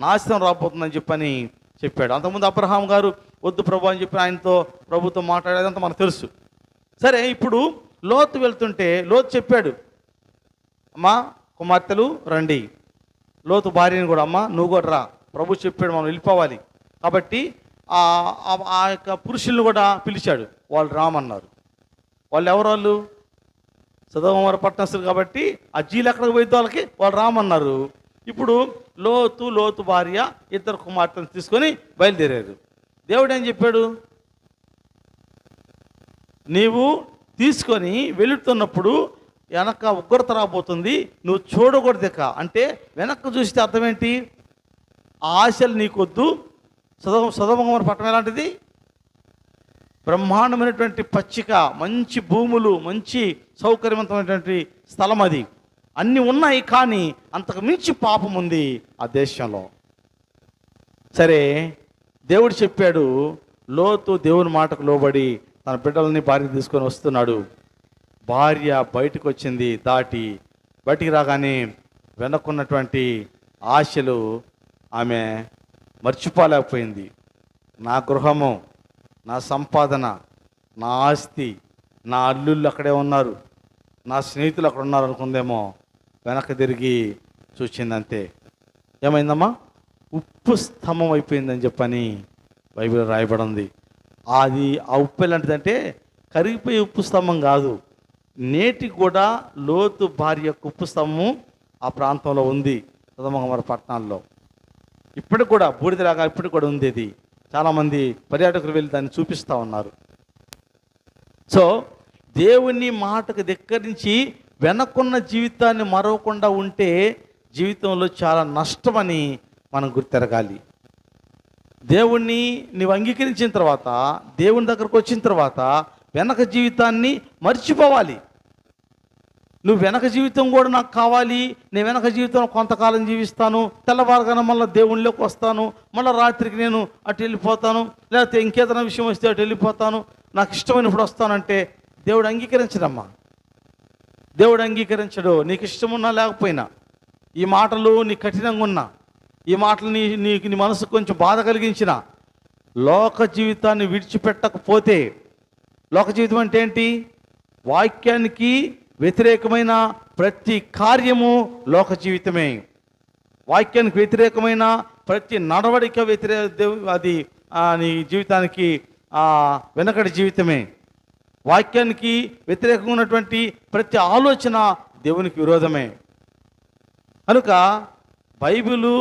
నాశనం రాబోతుందని చెప్పని చెప్పాడు. అంతకుముందు అబ్రహాం గారు వద్దు ప్రభు అని చెప్పి ఆయనతో ప్రభుతో మాట్లాడేదంతా మనకు తెలుసు. సరే, ఇప్పుడు లోతు వెళ్తుంటే లోతు చెప్పాడు, అమ్మా కుమార్తెలు రండి. లోతు భార్యని కూడా, అమ్మ నువ్వు కూడా రా, ప్రభు చెప్పాడు మనం వెళ్ళిపోవాలి. కాబట్టి ఆ యొక్క పురుషుల్ని కూడా పిలిచాడు. వాళ్ళు రామన్నారు. వాళ్ళు ఎవరు? సొదొమ పట్టణస్తులు కాబట్టి ఆ జీలు ఎక్కడికి పోయిద్దో వాళ్ళు రామన్నారు. ఇప్పుడు లోతు భార్య ఇద్దరు కుమార్తెను తీసుకొని బయలుదేరారు. దేవుడు ఏం చెప్పాడు? నీవు తీసుకొని వెళుతున్నప్పుడు వెనక ఉగ్రత రాబోతుంది, నువ్వు చూడకూడదు. అంటే వెనక్కి చూస్తే అర్థం ఏంటి? ఆ ఆశలు నీకొద్దు. సొదొమ పట్టణం ఎలాంటిది? బ్రహ్మాండమైనటువంటి పచ్చిక, మంచి భూములు, మంచి సౌకర్యవంతమైనటువంటి స్థలం అది. అన్నీ ఉన్నాయి, కానీ అంతకు మించి పాపం ఉంది ఆ దేశంలో. సరే, దేవుడు చెప్పాడు, లోతు దేవుని మాటకు లోబడి తన బిడ్డలని భార్య తీసుకొని వస్తున్నాడు. భార్య బయటకు వచ్చింది, దాటి బయటికి రాగానే వెనక్కున్నటువంటి ఆశలు ఆమె మర్చిపోలేకపోయింది. నా గృహము, నా సంపాదన, నా ఆస్తి, నా అల్లుళ్ళు అక్కడే ఉన్నారు, నా స్నేహితులు అక్కడ ఉన్నారు అనుకుందేమో. వెనక్కి తిరిగి చూసిందంతే. ఏమైందమ్మా? ఉప్పు స్తంభం అయిపోయిందని చెప్పని బైబిల్ రాయబడింది. అది ఆ ఉప్పు ఎలాంటిదంటే కరిగిపోయే ఉప్పు స్తంభం కాదు. నేటికి కూడా లోతు భార్య యొక్క ఉప్పు స్తంభం ఆ ప్రాంతంలో ఉంది, సొదొమ పట్టణాల్లో. ఇప్పటికి కూడా బూడిదలాగా ఇప్పటికి కూడా ఉంది. ఇది చాలామంది పర్యాటకులు వెళ్ళి దాన్ని చూపిస్తూ ఉన్నారు. సో దేవుని మాటకు ధిక్కరించి వెనకున్న జీవితాన్ని మరవకుండా ఉంటే జీవితంలో చాలా నష్టమని మనం గుర్తెరగాలి. దేవుణ్ణి నీవు అంగీకరించిన తర్వాత, దేవుని దగ్గరకు వచ్చిన తర్వాత వెనక జీవితాన్ని మర్చిపోవాలి. నువ్వు వెనక జీవితం కూడా నాకు కావాలి, నేను వెనక జీవితం కొంతకాలం జీవిస్తాను, తెల్లవారుగానే మళ్ళీ దేవుళ్ళలోకి వస్తాను, మళ్ళీ రాత్రికి నేను అటు వెళ్ళిపోతాను, లేకపోతే ఇంకేదైనా విషయం వస్తే అటు వెళ్ళిపోతాను, నాకు ఇష్టమైనప్పుడు వస్తానంటే దేవుడు అంగీకరించడమ్మా. దేవుడు అంగీకరించడు. నీకు ఇష్టమున్నా లేకపోయినా, ఈ మాటలు నీ కఠినంగా ఉన్నా, ఈ మాటలు నీ మనసుకు కొంచెం బాధ కలిగించిన, లోక జీవితాన్ని విడిచిపెట్టకపోతే, లోక జీవితం అంటే ఏంటి? వాక్యానికి వ్యతిరేకమైన ప్రతి కార్యము లోక జీవితమే. వాక్యానికి వ్యతిరేకమైన ప్రతి నడవడిక అది నీ జీవితానికి వెనకటి జీవితమే. వాక్యానికి వ్యతిరేకంగా ఉన్నటువంటి ప్రతి ఆలోచన దేవునికి విరోధమే. కనుక బైబిలు